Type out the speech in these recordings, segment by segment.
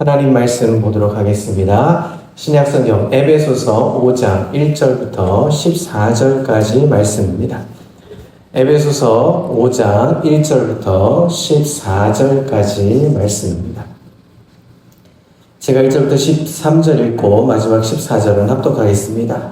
하나님 말씀 보도록 하겠습니다. 신약성경 에베소서 5장 1절부터 14절까지 말씀입니다. 에베소서 5장 1절부터 14절까지 말씀입니다. 제가 1절부터 13절 읽고 마지막 14절은 합독하겠습니다.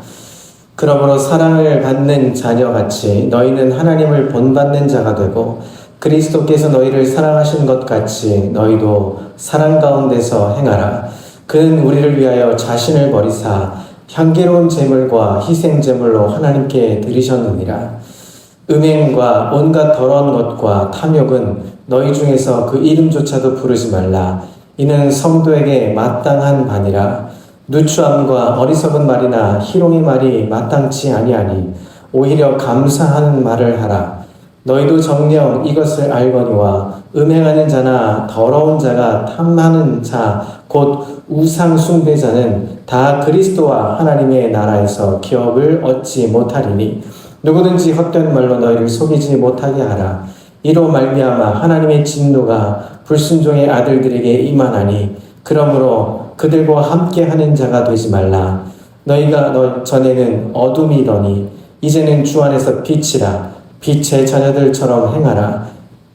그러므로 사랑을 받는 자녀같이 너희는 하나님을 본받는 자가 되고 그리스도께서 너희를 사랑하신 것 같이 너희도 사랑 가운데서 행하라. 그는 우리를 위하여 자신을 버리사 향기로운 제물과 희생 제물로 하나님께 드리셨느니라. 음행과 온갖 더러운 것과 탐욕은 너희 중에서 그 이름조차도 부르지 말라. 이는 성도에게 마땅한 바니라. 누추함과 어리석은 말이나 희롱의 말이 마땅치 아니하니 오히려 감사하는 말을 하라. 너희도 정녕 이것을 알거니와 음행하는 자나 더러운 자가 탐하는 자 곧 우상 숭배자는 다 그리스도와 하나님의 나라에서 기업을 얻지 못하리니 누구든지 헛된 말로 너희를 속이지 못하게 하라. 이로 말미암아 하나님의 진노가 불순종의 아들들에게 임하나니 그러므로 그들과 함께 하는 자가 되지 말라. 너희가 전에는 어둠이더니 이제는 주 안에서 빛이라. 빛의 자녀들처럼 행하라.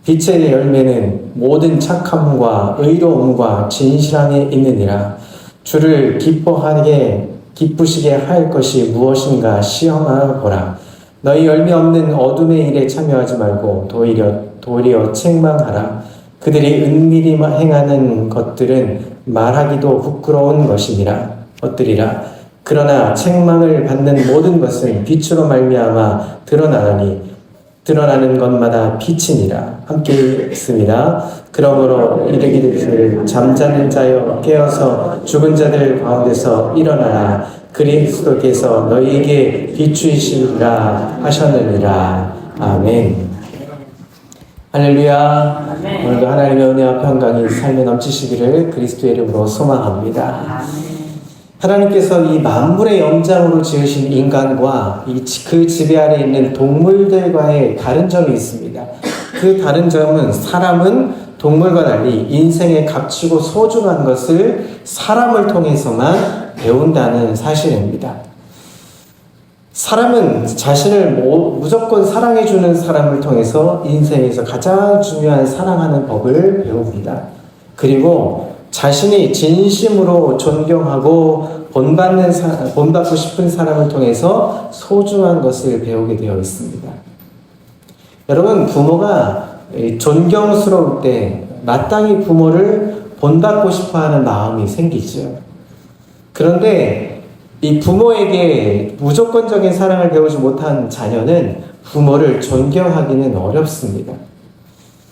빛의 열매는 모든 착함과 의로움과 진실함에 있느니라. 주를 기쁘시게 할 것이 무엇인가 시험하여 보라. 너희 열매 없는 어둠의 일에 참여하지 말고 도리어 책망하라. 그들이 은밀히 행하는 것들은 말하기도 부끄러운 것들이라. 그러나 책망을 받는 모든 것은 빛으로 말미암아 드러나는 것마다 빛이니라. 함께 읽습니다. 그러므로 이르기를 잠자는 자여 깨어서 죽은 자들 가운데서 일어나라. 그리스도께서 너희에게 비추이시리라 하셨느니라. 아멘. 할렐루야. 아멘. 오늘도 하나님의 은혜와 평강이 삶에 넘치시기를 그리스도의 이름으로 소망합니다. 아멘. 하나님께서 이 만물의 영장으로 지으신 인간과 그 지배 아래 있는 동물들과의 다른 점이 있습니다. 그 다른 점은 사람은 동물과 달리 인생에 값지고 소중한 것을 사람을 통해서만 배운다는 사실입니다. 사람은 자신을 무조건 사랑해주는 사람을 통해서 인생에서 가장 중요한 사랑하는 법을 배웁니다. 그리고 자신이 진심으로 존경하고 본받고 싶은 사람을 통해서 소중한 것을 배우게 되어 있습니다. 여러분, 부모가 존경스러울 때 마땅히 부모를 본받고 싶어하는 마음이 생기죠. 그런데 이 부모에게 무조건적인 사랑을 배우지 못한 자녀는 부모를 존경하기는 어렵습니다.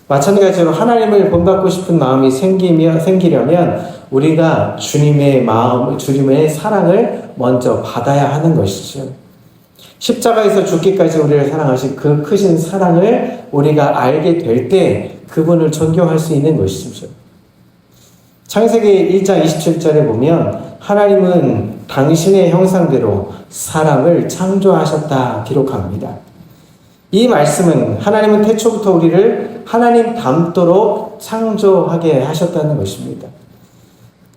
마찬가지로 하나님을 본받고 싶은 마음이 생기려면 우리가 주님의 사랑을 먼저 받아야 하는 것이죠. 십자가에서 죽기까지 우리를 사랑하신 그 크신 사랑을 우리가 알게 될 때 그분을 존경할 수 있는 것이죠. 창세기 1장 27절에 보면 하나님은 당신의 형상대로 사람을 창조하셨다 기록합니다. 이 말씀은 하나님은 태초부터 우리를 하나님 닮도록 창조하게 하셨다는 것입니다.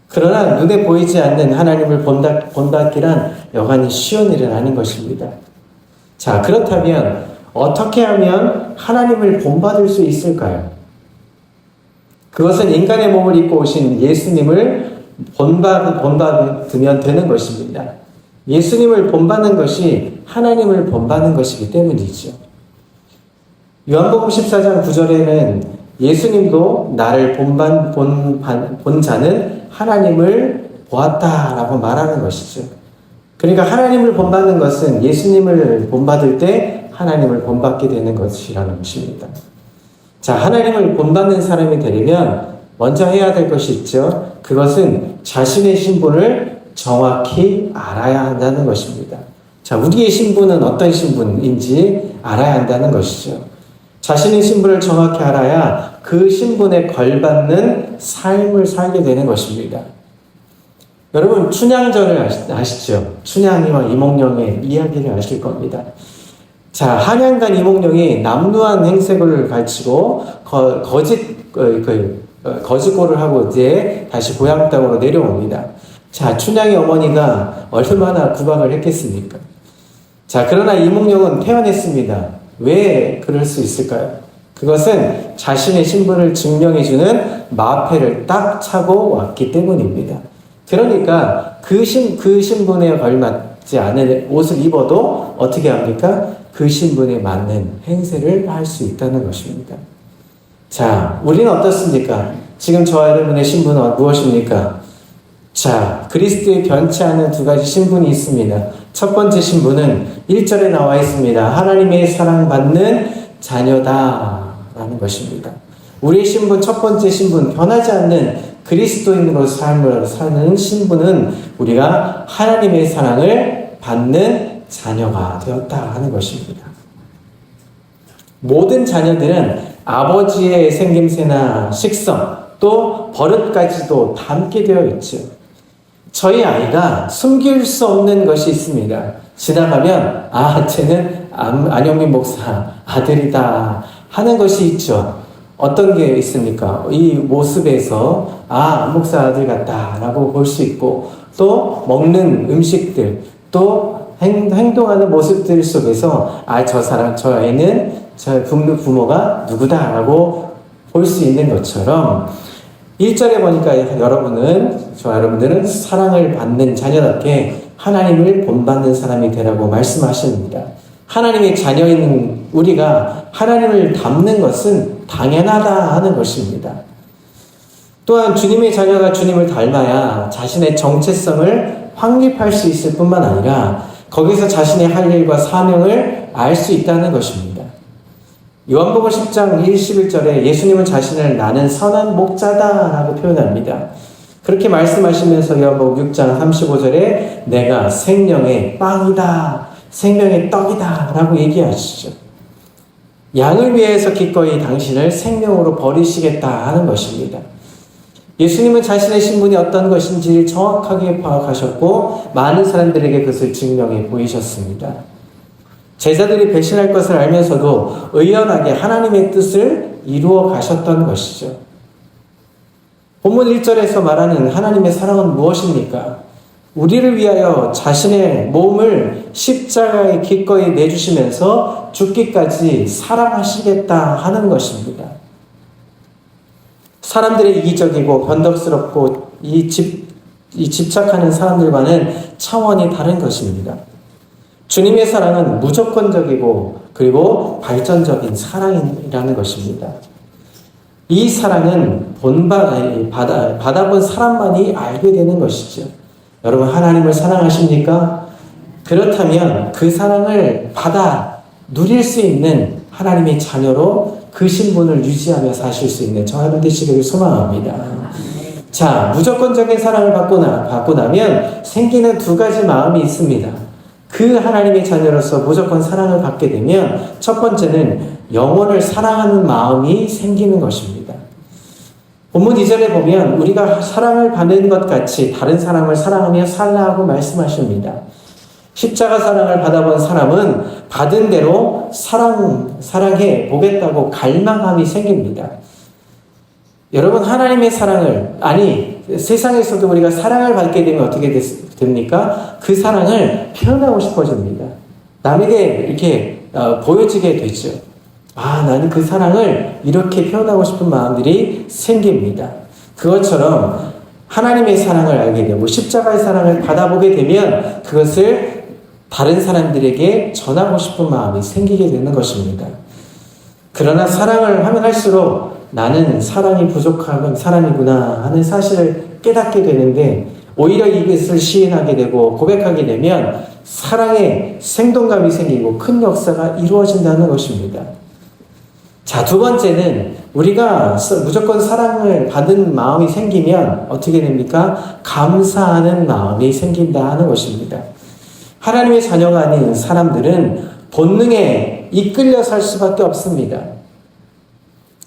그러나 눈에 보이지 않는 하나님을 본받기란 여간이 쉬운 일은 아닌 것입니다. 자, 그렇다면 어떻게 하면 하나님을 본받을 수 있을까요? 그것은 인간의 몸을 입고 오신 예수님을 본받으면 되는 것입니다. 예수님을 본받는 것이 하나님을 본받는 것이기 때문이죠. 요한복음 14장 9절에는 예수님도 나를 본 자는 하나님을 보았다라고 말하는 것이죠. 그러니까 하나님을 본받는 것은 예수님을 본받을 때 하나님을 본받게 되는 것이라는 것입니다. 자, 하나님을 본받는 사람이 되려면 먼저 해야 될 것이 있죠. 그것은 자신의 신분을 정확히 알아야 한다는 것입니다. 자, 우리의 신분은 어떤 신분인지 알아야 한다는 것이죠. 자신의 신분을 정확히 알아야 그 신분에 걸맞는 삶을 살게 되는 것입니다. 여러분, 춘향전을 아시죠? 춘향이와 이몽룡의 이야기를 아실 겁니다. 자, 한양간 이몽룡이 남루한 행색을 갖추고 거짓 거짓골을 하고 이제 다시 고향 땅으로 내려옵니다. 자, 춘향의 어머니가 얼마나 구박을 했겠습니까? 자, 그러나 이몽룡은 태어났습니다. 왜 그럴 수 있을까요? 그것은 자신의 신분을 증명해주는 마패를 딱 차고 왔기 때문입니다. 그러니까 그 신분에 걸맞지 않은 옷을 입어도 어떻게 합니까? 그 신분에 맞는 행세를 할 수 있다는 것입니다. 자, 우리는 어떻습니까? 지금 저와 여러분의 신분은 무엇입니까? 자, 그리스도에 변치 않은 두 가지 신분이 있습니다. 첫 번째 신분은 1절에 나와 있습니다. 하나님의 사랑받는 자녀다 라는 것입니다. 우리의 신분, 첫 번째 신분, 변하지 않는 그리스도인으로 삶을 사는 신분은 우리가 하나님의 사랑을 받는 자녀가 되었다 하는 것입니다. 모든 자녀들은 아버지의 생김새나 식성, 또 버릇까지도 담게 되어 있죠. 저희 아이가 숨길 수 없는 것이 있습니다. 지나가면 쟤는 안영민 목사 아들이다 하는 것이 있죠. 어떤 게 있습니까? 이 모습에서 목사 아들 같다라고 볼 수 있고, 또 먹는 음식들, 또 행동하는 모습들 속에서 저 애는 저 부모가 누구다라고 볼 수 있는 것처럼 1절에 보니까 저와 여러분들은 사랑을 받는 자녀답게 하나님을 본받는 사람이 되라고 말씀하십니다. 하나님의 자녀인 우리가 하나님을 닮는 것은 당연하다 하는 것입니다. 또한 주님의 자녀가 주님을 닮아야 자신의 정체성을 확립할 수 있을 뿐만 아니라 거기서 자신의 할 일과 사명을 알 수 있다는 것입니다. 요한복음 10장 21절에 예수님은 자신을 나는 선한 목자다 라고 표현합니다. 그렇게 말씀하시면서 요한복음 6장 35절에 내가 생명의 빵이다, 생명의 떡이다 라고 얘기하시죠. 양을 위해서 기꺼이 당신을 생명으로 버리시겠다 하는 것입니다. 예수님은 자신의 신분이 어떤 것인지 정확하게 파악하셨고 많은 사람들에게 그것을 증명해 보이셨습니다. 제자들이 배신할 것을 알면서도 의연하게 하나님의 뜻을 이루어 가셨던 것이죠. 본문 1절에서 말하는 하나님의 사랑은 무엇입니까? 우리를 위하여 자신의 몸을 십자가에 기꺼이 내주시면서 죽기까지 사랑하시겠다 하는 것입니다. 사람들의 이기적이고 변덕스럽고 집착하는 사람들과는 차원이 다른 것입니다. 주님의 사랑은 무조건적이고 그리고 발전적인 사랑이라는 것입니다. 이 사랑은 받아본 사람만이 알게 되는 것이죠. 여러분, 하나님을 사랑하십니까? 그렇다면 그 사랑을 받아 누릴 수 있는 하나님의 자녀로 그 신분을 유지하며 사실 수 있는 저와 여러분 되시기를 소망합니다. 자, 무조건적인 사랑을 받고 나면 생기는 두 가지 마음이 있습니다. 그 하나님의 자녀로서 무조건 사랑을 받게 되면 첫 번째는 영혼을 사랑하는 마음이 생기는 것입니다. 본문 2절에 보면 우리가 사랑을 받는 것 같이 다른 사람을 사랑하며 살라고 말씀하십니다. 십자가 사랑을 받아본 사람은 받은 대로 사랑해 보겠다고 갈망함이 생깁니다. 여러분, 하나님의 사랑을, 세상에서도 우리가 사랑을 받게 되면 어떻게 됩니까? 그 사랑을 표현하고 싶어집니다. 남에게 이렇게 보여지게 되죠. 나는 그 사랑을 이렇게 표현하고 싶은 마음들이 생깁니다. 그것처럼 하나님의 사랑을 알게 되고 십자가의 사랑을 받아보게 되면 그것을 다른 사람들에게 전하고 싶은 마음이 생기게 되는 것입니다. 그러나 사랑을 하면 할수록 나는 사랑이 부족한 사람이구나 하는 사실을 깨닫게 되는데 오히려 이것을 시인하게 되고 고백하게 되면 사랑에 생동감이 생기고 큰 역사가 이루어진다는 것입니다. 자, 두 번째는 우리가 무조건 사랑을 받은 마음이 생기면 어떻게 됩니까? 감사하는 마음이 생긴다 하는 것입니다. 하나님의 자녀가 아닌 사람들은 본능에 이끌려 살 수밖에 없습니다.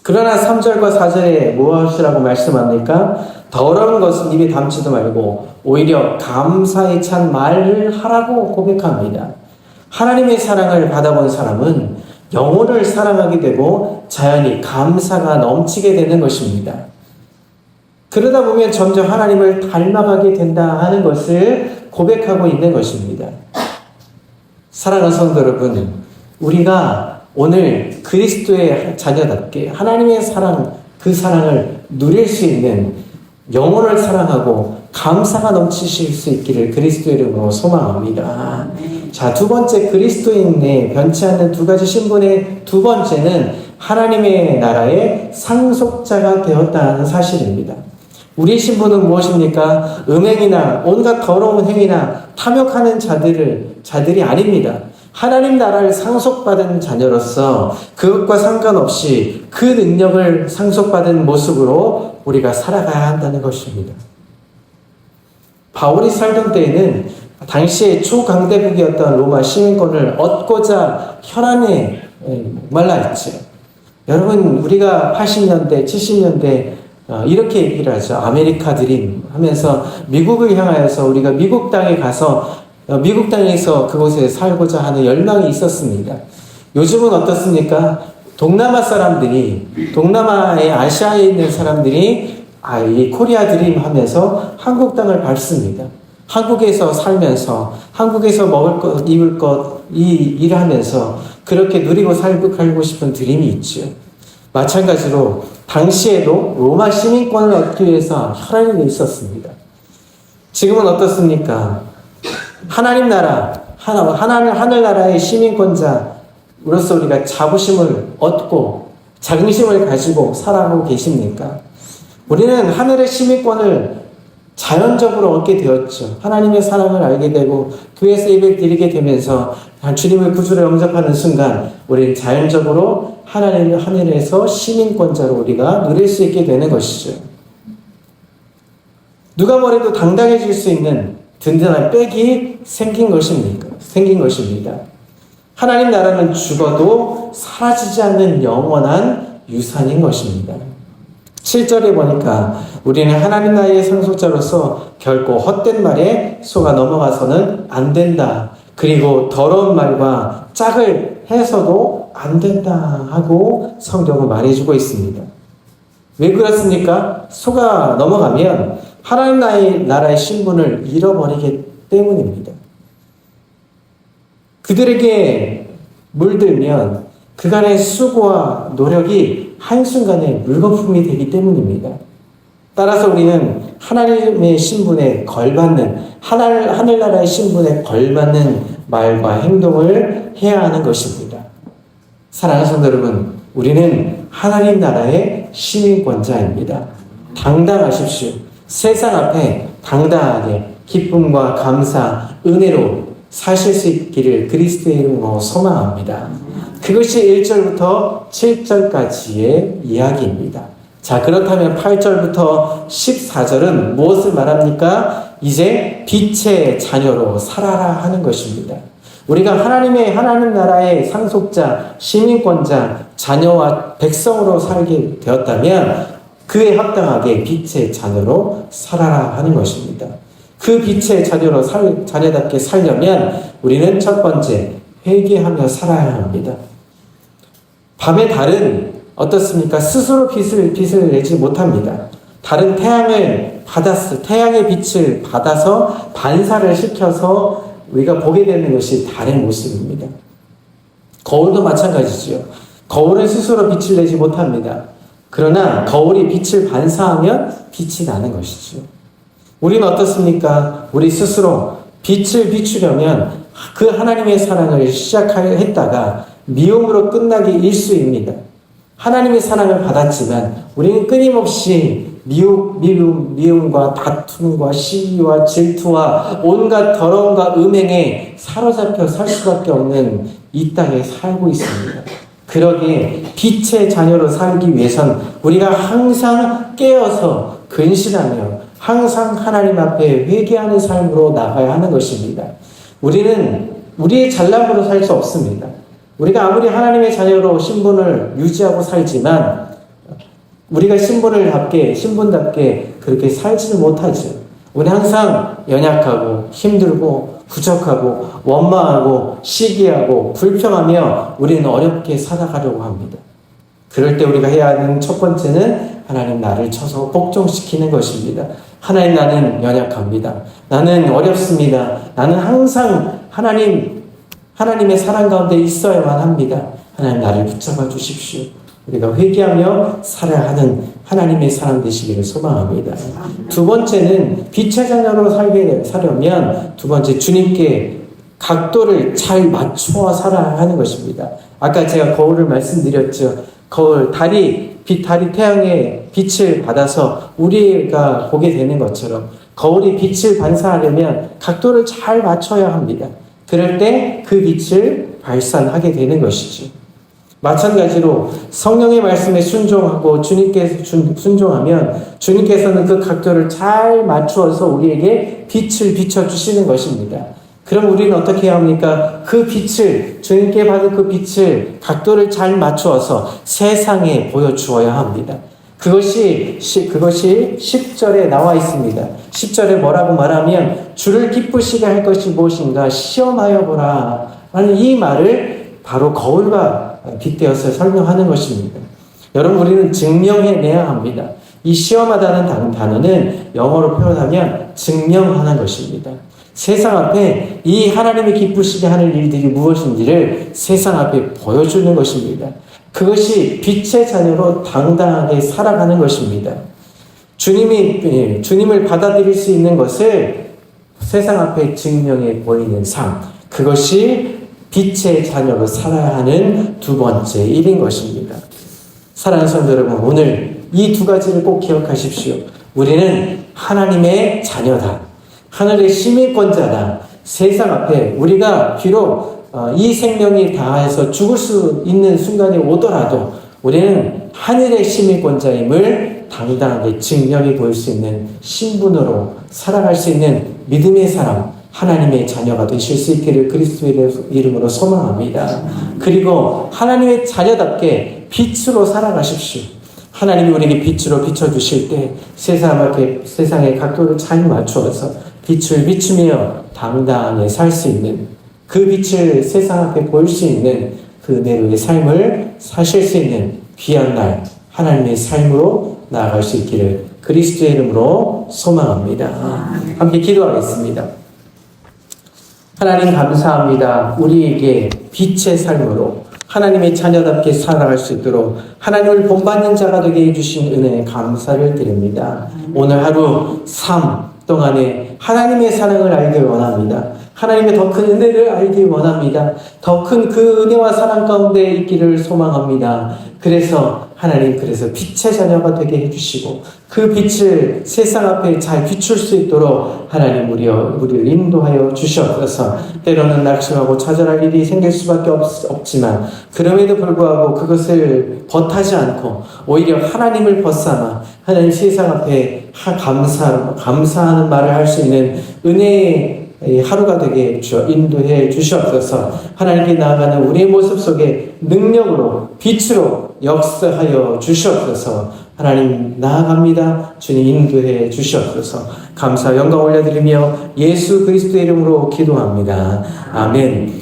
그러나 3절과 4절에 무엇이라고 말씀합니까? 더러운 것은 입에 담지도 말고 오히려 감사에 찬 말을 하라고 고백합니다. 하나님의 사랑을 받아본 사람은 영혼을 사랑하게 되고 자연히 감사가 넘치게 되는 것입니다. 그러다 보면 점점 하나님을 닮아가게 된다 하는 것을 고백하고 있는 것입니다. 사랑하는 성도 여러분, 우리가 오늘 그리스도의 자녀답게 하나님의 사랑, 그 사랑을 누릴 수 있는 영혼을 사랑하고 감사가 넘치실 수 있기를 그리스도의 이름으로 소망합니다. 자, 두 번째, 그리스도인의 변치 않는 두 가지 신분의 두 번째는 하나님의 나라의 상속자가 되었다는 사실입니다. 우리의 신분은 무엇입니까? 음행이나 온갖 더러운 행위나 탐욕하는 자들이 아닙니다. 하나님 나라를 상속받은 자녀로서 그것과 상관없이 그 능력을 상속받은 모습으로 우리가 살아가야 한다는 것입니다. 바울이 살던 때에는 당시에 초강대국이었던 로마 시민권을 얻고자 혈안에 목말라 있죠. 여러분, 우리가 80년대, 70년대 이렇게 얘기를 하죠. 아메리카 드림 하면서 미국을 향하여서 우리가 미국 땅에 가서 미국 땅에서 그곳에 살고자 하는 열망이 있었습니다. 요즘은 어떻습니까? 동남아 사람들이, 동남아의 아시아에 있는 사람들이 이 코리아 드림 하면서 한국 땅을 밟습니다. 한국에서 살면서, 한국에서 먹을 것, 입을 것, 일하면서 그렇게 누리고 살고 싶은 드림이 있죠. 마찬가지로 당시에도 로마 시민권을 얻기 위해서 혈안이 있었습니다. 지금은 어떻습니까? 하나님 나라, 하늘나라의 시민권자로서 우리가 자부심을 얻고 자긍심을 가지고 살아가고 계십니까? 우리는 하늘의 시민권을 자연적으로 얻게 되었죠. 하나님의 사랑을 알게 되고 교회에서 예배를 드리게 되면서 주님을 구주로 영접하는 순간 우리는 자연적으로 하늘에서 시민권자로 우리가 누릴 수 있게 되는 것이죠. 누가 뭐래도 당당해질 수 있는 든든한 백이 생긴 것입니다. 하나님 나라는 죽어도 사라지지 않는 영원한 유산인 것입니다. 7절에 보니까 우리는 하나님 나라의 상속자로서 결코 헛된 말에 속아 넘어가서는 안 된다. 그리고 더러운 말과 짝을 해서도 안 된다 하고 성경은 말해주고 있습니다. 왜 그렇습니까? 속아 넘어가면 하나님 나라의 신분을 잃어버리기 때문입니다. 그들에게 물들면 그간의 수고와 노력이 한순간에 물거품이 되기 때문입니다. 따라서 우리는 하나님의 신분에 걸맞는, 하늘나라의 신분에 걸맞는 말과 행동을 해야 하는 것입니다. 사랑하는 성도 여러분, 우리는 하나님 나라의 시민권자입니다. 당당하십시오. 세상 앞에 당당하게 기쁨과 감사, 은혜로 사실 수 있기를 그리스도의 이름으로 소망합니다. 그것이 1절부터 7절까지의 이야기입니다. 자, 그렇다면 8절부터 14절은 무엇을 말합니까? 이제 빛의 자녀로 살아라 하는 것입니다. 우리가 하나님 나라의 상속자, 시민권자, 자녀와 백성으로 살게 되었다면 그에 합당하게 빛의 자녀로 살아라 하는 것입니다. 그 빛의 자녀답게 살려면 우리는 첫 번째, 회개하며 살아야 합니다. 밤의 달은 어떻습니까? 스스로 빛을 내지 못합니다. 달은 태양의 빛을 받아서 반사를 시켜서 우리가 보게 되는 것이 달의 모습입니다. 거울도 마찬가지죠. 거울은 스스로 빛을 내지 못합니다. 그러나 거울이 빛을 반사하면 빛이 나는 것이죠. 우리는 어떻습니까? 우리 스스로 빛을 비추려면 그 하나님의 사랑을 시작했다가 미움으로 끝나기 일쑤입니다. 하나님의 사랑을 받았지만 우리는 끊임없이 미움과 다툼과 시기와 질투와 온갖 더러움과 음행에 사로잡혀 살 수밖에 없는 이 땅에 살고 있습니다. 그러기에 빛의 자녀로 살기 위해선 우리가 항상 깨어서 근신하며 항상 하나님 앞에 회개하는 삶으로 나가야 하는 것입니다. 우리는 우리의 잘남으로 살 수 없습니다. 우리가 아무리 하나님의 자녀로 신분을 유지하고 살지만 우리가 신분답게 그렇게 살지는 못하죠. 우리 항상 연약하고 힘들고 부족하고 원망하고 시기하고 불평하며 우리는 어렵게 살아가려고 합니다. 그럴 때 우리가 해야 하는 첫 번째는 하나님 나를 쳐서 복종시키는 것입니다. 하나님 나는 연약합니다. 나는 어렵습니다. 나는 항상 하나님의 사랑 가운데 있어야만 합니다. 하나님 나를 붙잡아 주십시오. 우리가 회개하며 살아야 하는 하나님의 사람 되시기를 소망합니다. 두 번째는 빛의 자녀로 살려면 두 번째 주님께 각도를 잘 맞춰 살아야 하는 것입니다. 아까 제가 거울을 말씀드렸죠. 거울, 달이 태양의 빛을 받아서 우리가 보게 되는 것처럼 거울이 빛을 반사하려면 각도를 잘 맞춰야 합니다. 그럴 때 그 빛을 발산하게 되는 것이죠. 마찬가지로 성령의 말씀에 순종하고 주님께 순종하면 주님께서는 그 각도를 잘 맞추어서 우리에게 빛을 비춰주시는 것입니다. 그럼 우리는 어떻게 해야 합니까? 그 빛을, 주님께 받은 그 빛을 각도를 잘 맞추어서 세상에 보여주어야 합니다. 그것이 10절에 나와 있습니다. 10절에 뭐라고 말하면 주를 기쁘시게 할 것이 무엇인가 시험하여 보라 하는 이 말을 바로 거울과 빗대어서 설명하는 것입니다. 여러분 우리는 증명해내야 합니다. 이 시험하다는 단어는 영어로 표현하면 증명하는 것입니다. 세상 앞에 이 하나님이 기쁘시게 하는 일들이 무엇인지를 세상 앞에 보여주는 것입니다. 그것이 빛의 자녀로 당당하게 살아가는 것입니다. 주님을 받아들일 수 있는 것을 세상 앞에 증명해 보이는 삶, 그것이 빛의 자녀로 살아야 하는 두 번째 일인 것입니다. 사랑하는 성도 여러분, 오늘 이 두 가지를 꼭 기억하십시오. 우리는 하나님의 자녀다. 하늘의 시민권자다. 세상 앞에 우리가 비록 이 생명이 다해서 죽을 수 있는 순간이 오더라도 우리는 하늘의 시민권자임을 당당하게 증명해 보일 수 있는 신분으로 살아갈 수 있는 믿음의 사람, 하나님의 자녀가 되실 수 있기를 그리스도의 이름으로 소망합니다. 그리고 하나님의 자녀답게 빛으로 살아가십시오. 하나님이 우리에게 빛으로 비춰주실 때 세상의 각도를 잘 맞추어서 빛을 비추며 당당하게 살 수 있는, 그 빛을 세상 앞에 보일 수 있는 그 은혜로의 삶을 사실 수 있는 귀한 날, 하나님의 삶으로 나아갈 수 있기를 그리스도의 이름으로 소망합니다. 함께 기도하겠습니다. 하나님 감사합니다. 우리에게 빛의 삶으로 하나님의 자녀답게 살아갈 수 있도록 하나님을 본받는 자가 되게 해주신 은혜에 감사를 드립니다. 오늘 하루 삶 동안에 하나님의 사랑을 알길 원합니다. 하나님의 더 큰 은혜를 알길 원합니다. 더 큰 그 은혜와 사랑 가운데 있기를 소망합니다. 그래서 빛의 자녀가 되게 해주시고 그 빛을 세상 앞에 잘 비출 수 있도록 하나님 우리를 인도하여 주시옵소서. 때로는 낙심하고 좌절할 일이 생길 수밖에 없지만 그럼에도 불구하고 그것을 벗하지 않고 오히려 하나님을 벗삼아 하나님 세상 앞에 감사하는 말을 할 수 있는 은혜의 하루가 되게 인도해 주시옵소서. 하나님께 나아가는 우리의 모습 속에 능력으로 빛으로 역사하여 주시옵소서. 하나님 나아갑니다. 주님 인도해 주시옵소서. 감사 영광 올려드리며 예수 그리스도의 이름으로 기도합니다. 아멘.